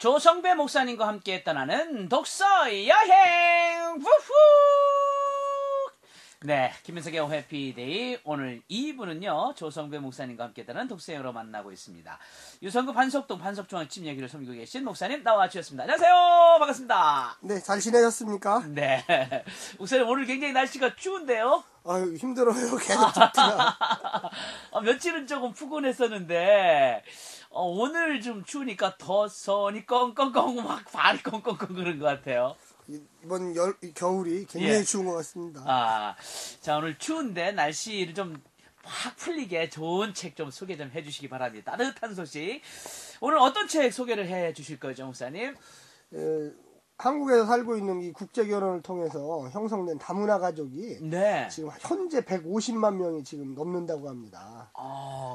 조성배 목사님과 함께 떠나는 독서 여행! 후후! 네, 김민석의 해피데이. 오늘 2부는요, 조성배 목사님과 함께 떠나는 독서 여행으로 만나고 있습니다. 유성구 반석동 반석중앙집 여기를 섬기고 계신 목사님 나와 주셨습니다. 안녕하세요! 반갑습니다. 네, 잘 지내셨습니까? 네. 목사님, 오늘 굉장히 날씨가 추운데요? 아유, 힘들어요. 계속 춥더라. 며칠은 조금 푸근했었는데, 오늘 좀 추우니까 더 선이 꽁꽁꽁 막 발이 꽁꽁꽁 그런 것 같아요. 이번 겨울이 굉장히 추운 것 같습니다. 자, 오늘 추운데 날씨를 좀 확 풀리게 좋은 책 좀 소개 좀 해주시기 바랍니다. 따뜻한 소식. 오늘 어떤 책 소개를 해 주실 거죠, 목사님? 한국에서 살고 있는 이 국제결혼을 통해서 형성된 다문화 가족이 네. 지금 현재 150만 명이 지금 넘는다고 합니다.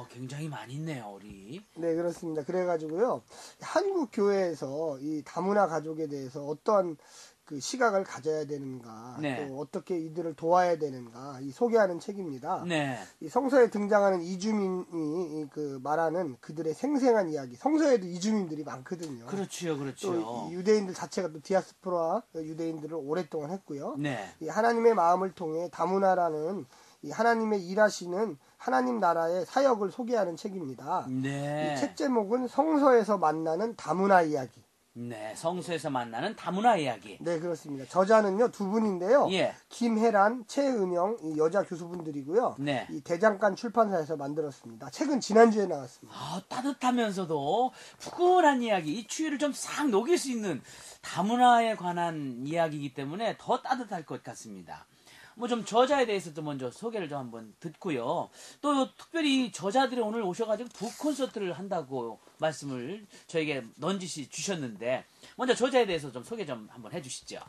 굉장히 많이 있네요, 우리. 네, 그렇습니다. 그래가지고요, 한국 교회에서 이 다문화 가족에 대해서 어떠한 그 시각을 가져야 되는가, 네. 또 어떻게 이들을 도와야 되는가, 이 소개하는 책입니다. 네. 이 성서에 등장하는 이주민이 그 말하는 그들의 생생한 이야기. 성서에도 이주민들이 많거든요. 그렇죠, 그렇죠. 또 유대인들 자체가 또 디아스포라 유대인들을 오랫동안 했고요. 네. 이 하나님의 마음을 통해 다문화라는 이 하나님의 일하시는 하나님 나라의 사역을 소개하는 책입니다. 네. 이 책 제목은 성서에서 만나는 다문화 이야기. 네, 성서에서 만나는 다문화 이야기. 네, 그렇습니다. 저자는요, 두 분인데요. 예. 김혜란, 최은영, 이 여자 교수분들이고요. 네. 이 대장간 출판사에서 만들었습니다. 책은 지난주에 나왔습니다. 따뜻하면서도 푸근한 이야기, 이 추위를 좀 싹 녹일 수 있는 다문화에 관한 이야기이기 때문에 더 따뜻할 것 같습니다. 뭐 좀 저자에 대해서도 먼저 소개를 좀 한번 듣고요. 또 특별히 저자들이 오늘 오셔가지고 북 콘서트를 한다고 말씀을 저에게 넌지시 주셨는데 먼저 저자에 대해서 좀 소개 좀 한번 해주시죠.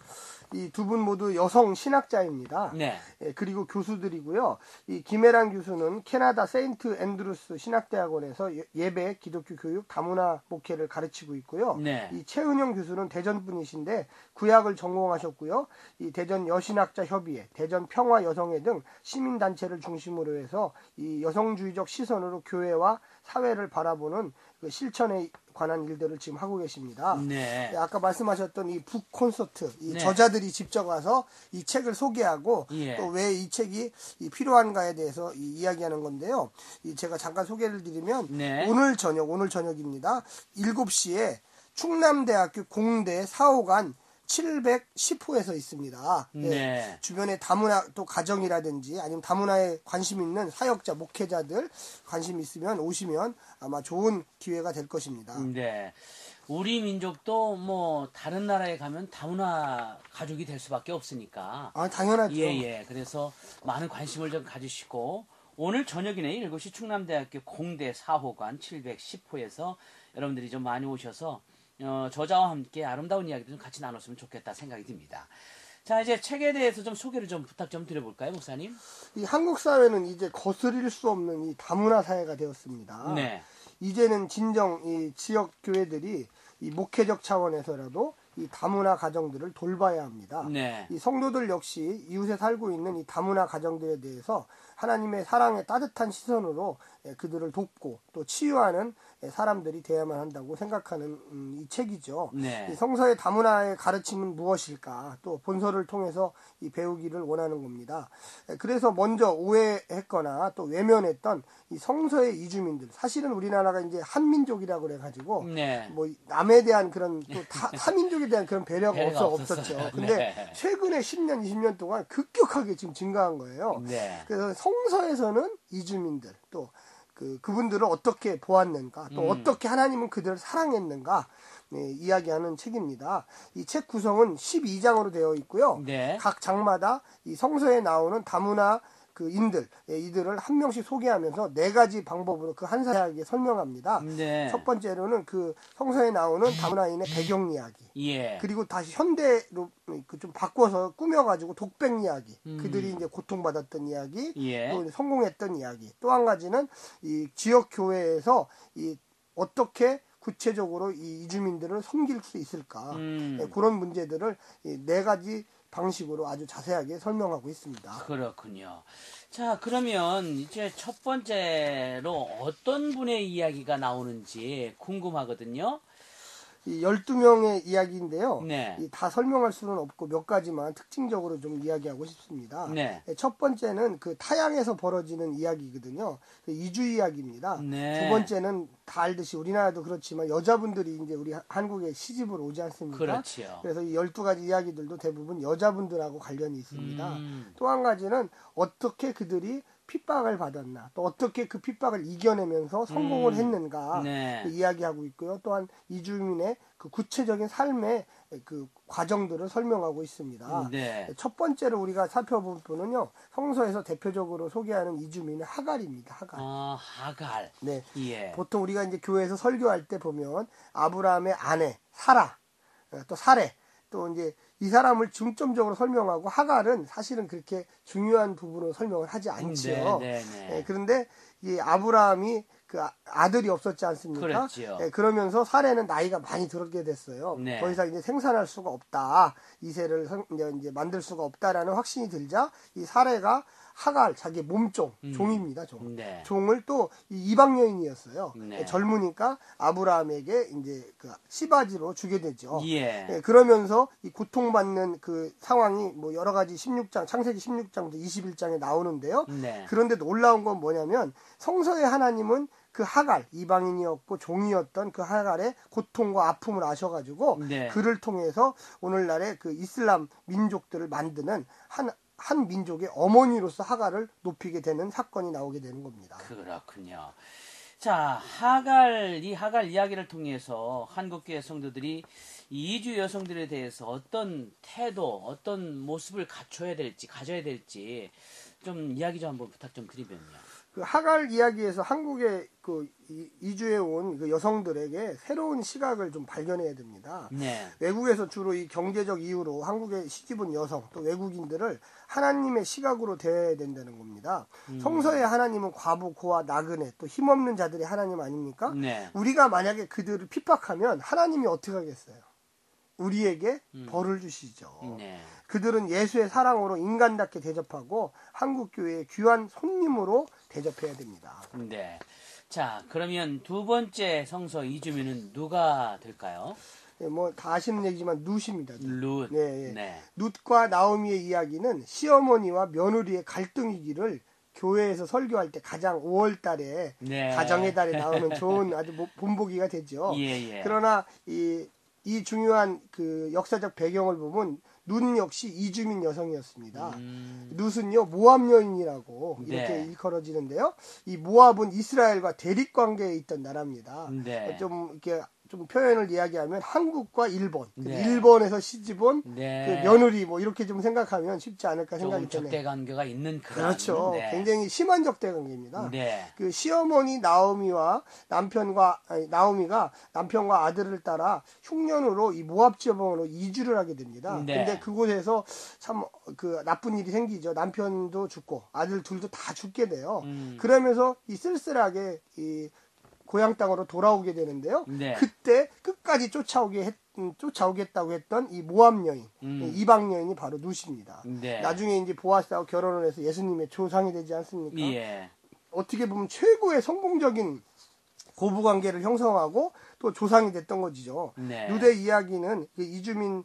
이 두 분 모두 여성 신학자입니다. 네. 예, 그리고 교수들이고요. 이 김혜란 교수는 캐나다 세인트 앤드루스 신학대학원에서 예배, 기독교 교육, 다문화 목회를 가르치고 있고요. 네. 이 최은영 교수는 대전 분이신데 구약을 전공하셨고요. 이 대전 여신학자 협의회, 대전 평화 여성회 등 시민단체를 중심으로 해서 이 여성주의적 시선으로 교회와 사회를 바라보는 그 실천에 관한 일들을 지금 하고 계십니다. 네. 아까 말씀하셨던 이 북 콘서트, 이 네. 저자들이 직접 와서 이 책을 소개하고 예. 또 왜 이 책이 필요한가에 대해서 이야기하는 건데요. 제가 잠깐 소개를 드리면 네. 오늘 저녁입니다. 7시에 충남대학교 공대 4호관 710호에서 있습니다. 네. 예, 주변에 다문화 또 가정이라든지 아니면 다문화에 관심 있는 사역자, 목회자들 관심 있으면 오시면 아마 좋은 기회가 될 것입니다. 네. 우리 민족도 뭐 다른 나라에 가면 다문화 가족이 될 수밖에 없으니까. 당연하죠. 예. 그래서 많은 관심을 좀 가지시고 오늘 저녁이네 7시 충남대학교 공대 4호관 710호에서 여러분들이 좀 많이 오셔서 저자와 함께 아름다운 이야기도 좀 같이 나눴으면 좋겠다 생각이 듭니다. 자, 이제 책에 대해서 좀 소개를 좀 부탁 좀 드려볼까요, 목사님? 이 한국 사회는 이제 거스릴 수 없는 이 다문화 사회가 되었습니다. 네. 이제는 진정 이 지역 교회들이 이 목회적 차원에서라도 이 다문화 가정들을 돌봐야 합니다. 네. 이 성도들 역시 이웃에 살고 있는 이 다문화 가정들에 대해서 하나님의 사랑의 따뜻한 시선으로 그들을 돕고 또 치유하는 사람들이 되어야만 한다고 생각하는 이 책이죠. 네. 이 성서의 다문화의 가르침은 무엇일까? 또 본서를 통해서 이 배우기를 원하는 겁니다. 그래서 먼저 오해했거나 또 외면했던 이 성서의 이주민들, 사실은 우리나라가 이제 한민족이라고 그래가지고 네. 뭐 남에 대한 그런 또 타민족에 대한 그런 배려가 없었죠. 없었어요. 근데 네. 최근에 10년, 20년 동안 급격하게 지금 증가한 거예요. 네. 그래서 성서에서는 이주민들 또 그분들을 어떻게 보았는가, 또 어떻게 하나님은 그들을 사랑했는가, 이야기하는 책입니다. 이 책 구성은 12장으로 되어 있고요. 네. 각 장마다 이 성서에 나오는 다문화 이들을 한 명씩 소개하면서 4가지 방법으로 그 한 사람에게 설명합니다. 네. 첫 번째로는 그 성서에 나오는 다문화인의 배경 이야기. 예. 그리고 다시 현대로 좀 바꿔서 꾸며가지고 독백 이야기. 그들이 이제 고통받았던 이야기. 예. 또 성공했던 이야기. 또 한 가지는 이 지역 교회에서 어떻게 구체적으로 이 이주민들을 섬길 수 있을까. 그런 문제들을 4가지 방식으로 아주 자세하게 설명하고 있습니다. 그렇군요. 자, 그러면 이제 첫 번째로 어떤 분의 이야기가 나오는지 궁금하거든요. 이 12명의 이야기인데요. 네. 다 설명할 수는 없고 몇 가지만 특징적으로 좀 이야기하고 싶습니다. 네. 첫 번째는 그 타향에서 벌어지는 이야기거든요. 이주 이야기입니다. 네. 두 번째는 다 알듯이 우리나라도 그렇지만 여자분들이 이제 우리 한국에 시집을 오지 않습니까? 그렇지요. 그래서 이 12가지 이야기들도 대부분 여자분들하고 관련이 있습니다. 음. 또 한 가지는 어떻게 그들이 핍박을 받았나, 또 어떻게 그 핍박을 이겨내면서 성공을 했는가 네. 이야기하고 있고요. 또한 이주민의 그 구체적인 삶의 그 과정들을 설명하고 있습니다. 네. 첫 번째로 우리가 살펴볼 분은요, 성서에서 대표적으로 소개하는 이주민의 하갈입니다. 하갈. 하갈. 네. 예. 보통 우리가 이제 교회에서 설교할 때 보면 아브라함의 아내 사라, 또 사레, 또 이제 이 사람을 중점적으로 설명하고 하갈은 사실은 그렇게 중요한 부분으로 설명을 하지 않지요. 네. 그런데 이 아브라함이 그 아들이 없었지 않습니까? 그렇지요. 그러면서 사례는 나이가 많이 들게 됐어요. 네. 더 이상 이제 생산할 수가 없다. 이세를 이제 만들 수가 없다라는 확신이 들자 이 사례가 하갈 자기 몸종 종입니다. 종. 네. 종을 또 이방 여인이었어요. 네. 젊으니까 아브라함에게 이제 그 시바지로 주게 되죠. 예. 그러면서 이 고통받는 그 상황이 뭐 여러 가지 16장 창세기 16장부터 21장에 나오는데요. 네. 그런데 놀라운 건 뭐냐면 성서의 하나님은 그 하갈 이방인이었고 종이었던 그 하갈의 고통과 아픔을 아셔가지고 네. 그를 통해서 오늘날의 그 이슬람 민족들을 만드는 한 민족의 어머니로서 하갈을 높이게 되는 사건이 나오게 되는 겁니다. 그렇군요. 자, 이 하갈 이야기를 통해서 한국교회 성도들이 이주 여성들에 대해서 어떤 태도, 어떤 모습을 가져야 될지 좀 이야기 좀 한번 부탁 좀 드리면요. 그 하갈 이야기에서 한국에 그 이주해 온 그 여성들에게 새로운 시각을 좀 발견해야 됩니다. 네. 외국에서 주로 이 경제적 이유로 한국에 시집온 여성 또 외국인들을 하나님의 시각으로 대해야 된다는 겁니다. 성서의 하나님은 과부, 고아, 나그네 또 힘없는 자들의 하나님 아닙니까? 네. 우리가 만약에 그들을 핍박하면 하나님이 어떻게 하겠어요? 우리에게 벌을 주시죠. 네. 그들은 예수의 사랑으로 인간답게 대접하고 한국교회의 귀한 손님으로 대접해야 됩니다. 네. 자, 그러면 두 번째 성서 이주민은 누가 될까요? 뭐 다 아시는 얘기지만 룻입니다. 룻. 네, 네. 룻과 나오미의 이야기는 시어머니와 며느리의 갈등이기를 교회에서 설교할 때 가장 5월 달에 네. 가정의 달에 나오는 좋은 아주 본보기가 되죠. 예. 그러나 이 중요한 그 역사적 배경을 보면 룻 역시 이주민 여성이었습니다. 룻은요 모압 여인이라고 이렇게 네. 일컬어지는데요. 이 모압은 이스라엘과 대립 관계에 있던 나라입니다. 네. 좀 이렇게 좀 표현을 이야기하면 한국과 일본, 네. 일본에서 시집온 네. 그 며느리 뭐 이렇게 좀 생각하면 쉽지 않을까 생각이 좀 드네요. 적대 관계가 있는 그런. 그렇죠. 네. 굉장히 심한 적대 관계입니다. 네. 그 시어머니 나오미가 남편과 아들을 따라 흉년으로 이 모압 지방으로 이주를 하게 됩니다. 네. 근데 그곳에서 참 그 나쁜 일이 생기죠. 남편도 죽고 아들 둘도 다 죽게 돼요. 그러면서 이 쓸쓸하게 이 고향 땅으로 돌아오게 되는데요. 네. 그때 끝까지 쫓아오겠다고 했던 이 모압 여인, 이방 여인이 바로 룻입니다. 네. 나중에 이제 보아스하고 결혼을 해서 예수님의 조상이 되지 않습니까? 예. 어떻게 보면 최고의 성공적인 고부 관계를 형성하고 또 조상이 됐던 거지요. 네. 룻의 이야기는 그 이주민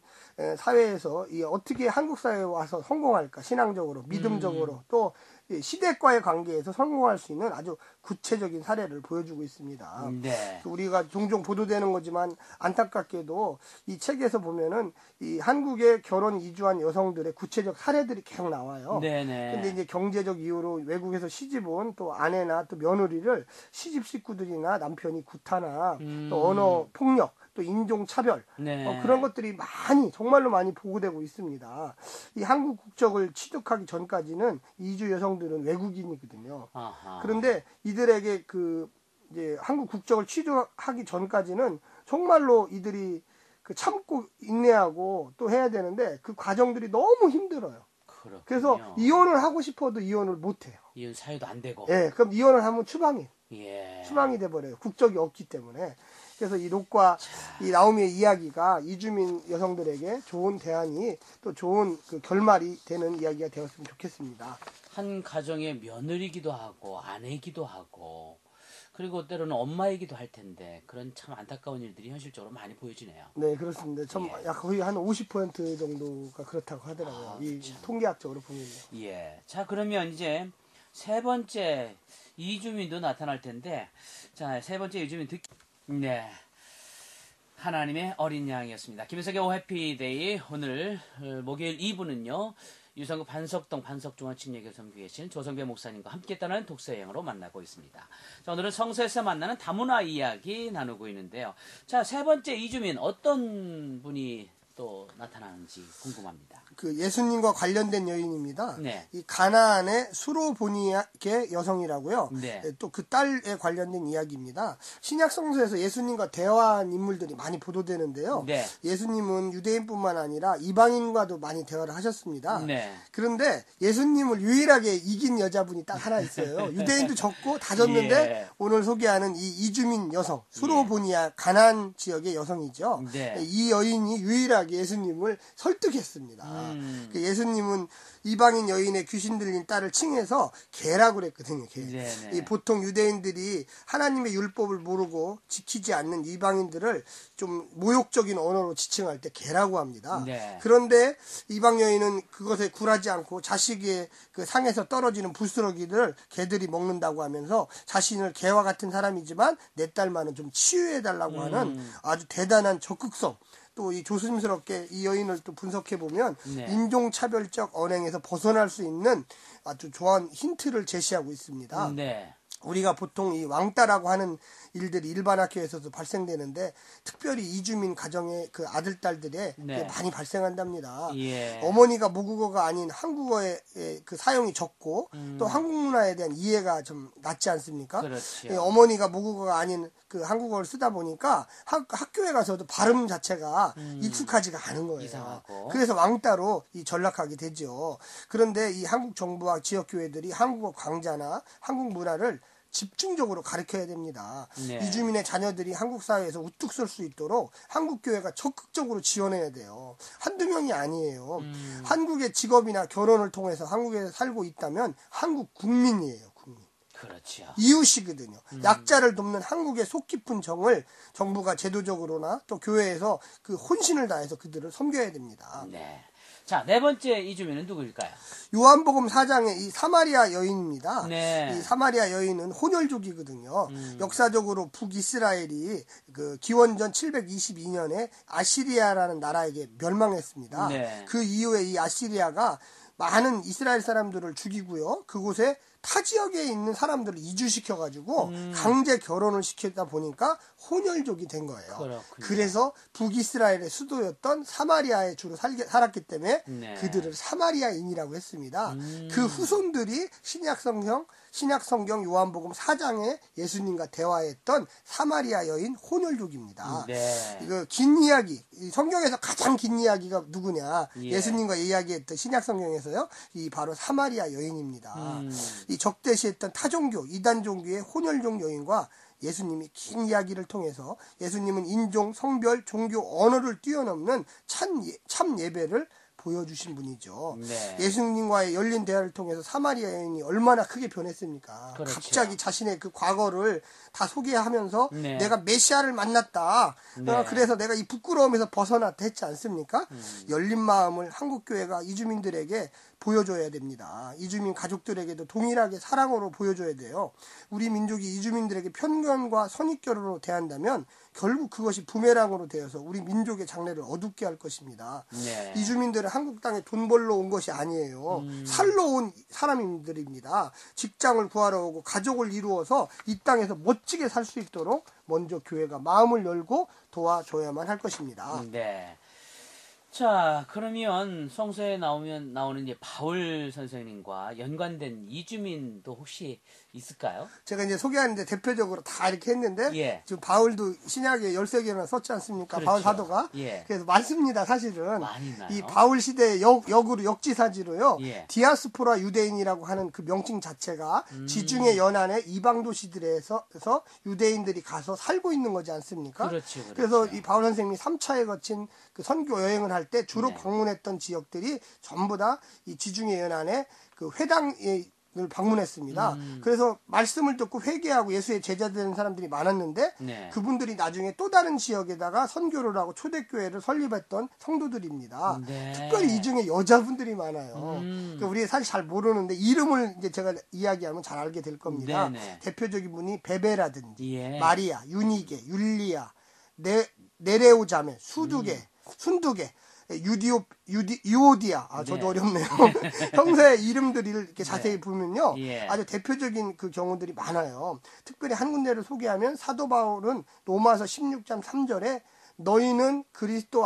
사회에서 어떻게 한국 사회에 와서 성공할까, 신앙적으로, 믿음적으로 또 시대과의 관계에서 성공할 수 있는 아주 구체적인 사례를 보여주고 있습니다. 네. 우리가 종종 보도되는 거지만 안타깝게도 이 책에서 보면은 이 한국에 결혼 이주한 여성들의 구체적 사례들이 계속 나와요. 네네. 근데 이제 경제적 이유로 외국에서 시집 온 또 아내나 또 며느리를 시집 식구들이나 남편이 구타나 또 언어 폭력 또 인종 차별 네. 그런 것들이 정말로 많이 보고되고 있습니다. 이 한국 국적을 취득하기 전까지는 이주 여성들은 외국인이거든요. 아하. 그런데 이들에게 이제 한국 국적을 취득하기 전까지는 정말로 이들이 참고 인내하고 또 해야 되는데 그 과정들이 너무 힘들어요. 그렇군요. 그래서 이혼을 하고 싶어도 이혼을 못 해요. 이혼 사유도 안 되고. 예, 그럼 이혼을 하면 추방이 예. 돼 버려요. 국적이 없기 때문에. 그래서 이 롯과 이 나오미의 이야기가 이주민 여성들에게 좋은 대안이 또 좋은 그 결말이 되는 이야기가 되었으면 좋겠습니다. 한 가정의 며느리기도 하고 아내기도 하고 그리고 때로는 엄마이기도 할 텐데 그런 참 안타까운 일들이 현실적으로 많이 보여지네요. 네, 그렇습니다. 좀 예. 약 거의 한 50% 정도가 그렇다고 하더라고요. 아, 이 참. 통계학적으로 보면요. 예. 자, 그러면 이제 세 번째 이주민도 나타날 텐데, 자, 세 번째 이주민 네. 하나님의 어린 양이었습니다. 김혜석의 오해피데이 오늘 목요일 2부는요. 유성구 반석동 반석중앙침례교회 섬기고 계신 조성배 목사님과 함께 떠나는 독서여행으로 만나고 있습니다. 자, 오늘은 성서에서 만나는 다문화 이야기 나누고 있는데요. 자, 세 번째 이주민 어떤 분이 또 나타나는지 궁금합니다. 그 예수님과 관련된 여인입니다. 네. 이 가나안의 수로보니아계 여성이라고요. 네. 또 그 딸에 관련된 이야기입니다. 신약 성서에서 예수님과 대화한 인물들이 많이 보도되는데요. 네. 예수님은 유대인뿐만 아니라 이방인과도 많이 대화를 하셨습니다. 네. 그런데 예수님을 유일하게 이긴 여자분이 딱 하나 있어요. 유대인도 적고 다 졌는데 예. 오늘 소개하는 이 이주민 여성, 수로보니아 가나안 지역의 여성이죠. 네. 이 여인이 유일하게 예수님을 설득했습니다. 그 예수님은 이방인 여인의 귀신 들린 딸을 칭해서 개라고 그랬거든요. 개. 네네. 이 보통 유대인들이 하나님의 율법을 모르고 지키지 않는 이방인들을 좀 모욕적인 언어로 지칭할 때 개라고 합니다. 네. 그런데 이방 여인은 그것에 굴하지 않고 자식의 그 상에서 떨어지는 부스러기들을 개들이 먹는다고 하면서 자신을 개와 같은 사람이지만 내 딸만은 좀 치유해달라고 하는 아주 대단한 적극성, 또 이 조심스럽게 이 여인을 또 분석해 보면 네. 인종차별적 언행에서 벗어날 수 있는 아주 좋은 힌트를 제시하고 있습니다. 네. 우리가 보통 이 왕따라고 하는 일들이 일반 학교에서도 발생되는데 특별히 이주민 가정의 그 아들 딸들에 네. 많이 발생한답니다. 예. 어머니가 모국어가 아닌 한국어의 그 사용이 적고 또 한국 문화에 대한 이해가 좀 낮지 않습니까? 그렇죠. 어머니가 모국어가 아닌 그 한국어를 쓰다 보니까 학교에 가서도 발음 자체가 익숙하지가 않은 거예요. 이상하고. 그래서 왕따로 전락하게 되죠. 그런데 이 한국 정부와 지역 교회들이 한국어 강좌나 한국 문화를 집중적으로 가르쳐야 됩니다. 네. 이주민의 자녀들이 한국 사회에서 우뚝 설 수 있도록 한국 교회가 적극적으로 지원해야 돼요. 한두 명이 아니에요. 한국의 직업이나 결혼을 통해서 한국에 살고 있다면 한국 국민이에요. 국민. 그렇죠. 이웃이거든요. 약자를 돕는 한국의 속 깊은 정을 정부가 제도적으로나 또 교회에서 그 혼신을 다해서 그들을 섬겨야 됩니다. 네. 자, 네 번째 이주민은 누구일까요? 요한복음 4장의 이 사마리아 여인입니다. 네. 이 사마리아 여인은 혼혈족이거든요. 역사적으로 북이스라엘이 그 기원전 722년에 아시리아라는 나라에게 멸망했습니다. 네. 그 이후에 이 아시리아가 많은 이스라엘 사람들을 죽이고요. 그곳에 타 지역에 있는 사람들을 이주시켜가지고 강제 결혼을 시키다 보니까 혼혈족이 된 거예요. 그렇군요. 그래서 북이스라엘의 수도였던 사마리아에 주로 살았기 때문에 네. 그들을 사마리아인이라고 했습니다. 그 후손들이 신약성경 요한복음 4장에 예수님과 대화했던 사마리아 여인 혼혈족입니다. 네. 이거 긴 이야기, 이 성경에서 가장 긴 이야기가 누구냐? 예. 예수님과 이야기했던 신약성경에서요, 이 바로 사마리아 여인입니다. 이 적대시했던 타종교, 이단 종교의 혼혈족 여인과 예수님이 긴 이야기를 통해서 예수님은 인종, 성별, 종교, 언어를 뛰어넘는 참 예배를 보여주신 분이죠. 네. 예수님과의 열린 대화를 통해서 사마리아 여인이 얼마나 크게 변했습니까? 그렇죠. 갑자기 자신의 그 과거를 다 소개하면서 네. 내가 메시아를 만났다. 네. 그래서 내가 이 부끄러움에서 벗어났다 했지 않습니까? 열린 마음을 한국교회가 이주민들에게 보여줘야 됩니다. 이주민 가족들에게도 동일하게 사랑으로 보여줘야 돼요. 우리 민족이 이주민들에게 편견과 선입견으로 대한다면 결국 그것이 부메랑으로 되어서 우리 민족의 장래를 어둡게 할 것입니다. 네. 이주민들은 한국 땅에 돈 벌러 온 것이 아니에요. 살러 온 사람들입니다. 직장을 구하러 오고 가족을 이루어서 이 땅에서 멋지게 살 수 있도록 먼저 교회가 마음을 열고 도와줘야만 할 것입니다. 네. 자, 그러면 성서에 나오는 이제 바울 선생님과 연관된 이주민도 혹시 있을까요? 제가 이제 소개하는데 대표적으로 다 이렇게 했는데 예. 지금 바울도 신약에 13개나 썼지 않습니까? 그렇죠. 바울 사도가. 예. 그래서 많습니다, 사실은. 많이 있나요? 이 바울 시대의 역으로 역지사지로요. 예. 디아스포라 유대인이라고 하는 그 명칭 자체가 지중해 연안의 이방 도시들에서 유대인들이 가서 살고 있는 거지 않습니까? 그렇죠, 그렇죠. 그래서 이 바울 선생님이 3차에 거친 그 선교 여행을 할 때 주로 네. 방문했던 지역들이 전부 다 이 지중해 연안의 그 회당에 방문했습니다. 그래서 말씀을 듣고 회개하고 예수의 제자 되는 사람들이 많았는데 네. 그분들이 나중에 또 다른 지역에다가 선교를 하고 초대교회를 설립했던 성도들입니다. 네. 특별히 이 중에 여자분들이 많아요. 그러니까 우리 사실 잘 모르는데 이름을 이제 제가 이야기하면 잘 알게 될 겁니다. 네네. 대표적인 분이 베베라든지 예. 마리아, 유니게, 율리아, 네레오 자매, 순두개, 유오디아. 저도 네. 어렵네요. 형사의 이름들을 이렇게 자세히 보면요. 예. 아주 대표적인 그 경우들이 많아요. 특별히 한 군데를 소개하면 사도 바울은 로마서 16장 3절에 너희는 그리스도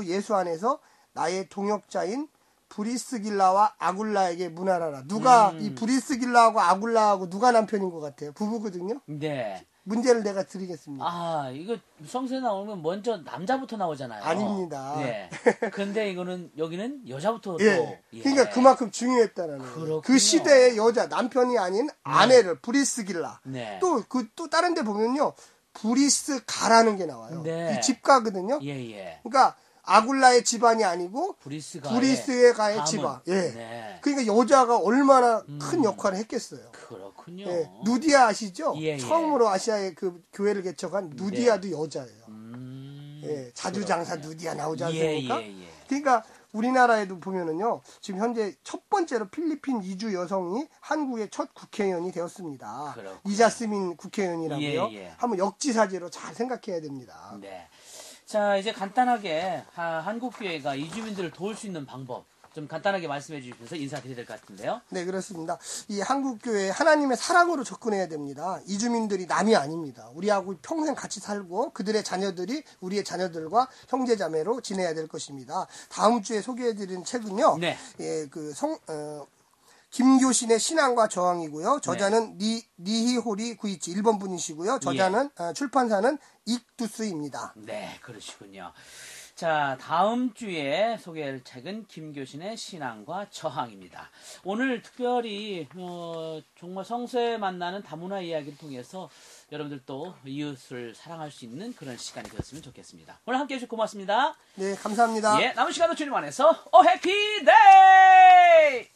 예수 안에서 나의 동역자인 브리스길라와 아굴라에게 문하라라. 누가 이 브리스길라하고 아굴라하고 누가 남편인 것 같아요? 부부거든요. 네. 문제를 내가 드리겠습니다. 아, 이거 성서에 나오면 먼저 남자부터 나오잖아요. 아닙니다. 네. 근데 여기는 여자부터 예. 또. 예. 그러니까 그만큼 중요했다는 거예요. 그렇군요. 그 시대의 여자, 남편이 아닌 아내를 브리스길라. 네. 또 다른 데 보면요. 브리스가라는 게 나와요. 네. 이 집가거든요. 예, 예. 그러니까 아굴라의 집안이 아니고 브리스가의 가의 집안. 예. 네. 그러니까 여자가 얼마나 큰 역할을 했겠어요. 그렇군요. 예. 누디아 아시죠? 예. 처음으로 아시아의 그 교회를 개척한 누디아도 여자예요. 네. 예. 자주장사 누디아 나오지 예, 않습니까? 예, 예. 그러니까 우리나라에도 보면은요, 지금 현재 첫 번째로 필리핀 이주 여성이 한국의 첫 국회의원이 되었습니다. 그렇군요. 이자스민 국회의원이라고요. 예, 예. 한번 역지사지로 잘 생각해야 됩니다. 네. 자, 이제 간단하게 한국교회가 이주민들을 도울 수 있는 방법 좀 간단하게 말씀해 주시면서 인사드려야 될 것 같은데요. 네, 그렇습니다. 이 한국교회 하나님의 사랑으로 접근해야 됩니다. 이주민들이 남이 아닙니다. 우리하고 평생 같이 살고 그들의 자녀들이 우리의 자녀들과 형제자매로 지내야 될 것입니다. 다음 주에 소개해드리는 책은요. 네. 예, 김교신의 신앙과 저항이고요. 저자는 니히호리 구이치 일본 분이시고요. 저자는 출판사는 익두스입니다. 네, 그러시군요. 자, 다음 주에 소개할 책은 김교신의 신앙과 저항입니다. 오늘 특별히 정말 성서에 만나는 다문화 이야기를 통해서 여러분들도 이웃을 사랑할 수 있는 그런 시간이 되었으면 좋겠습니다. 오늘 함께해 주셔서 고맙습니다. 네, 감사합니다. 예, 남은 시간도 주님 안에서 해피 데이!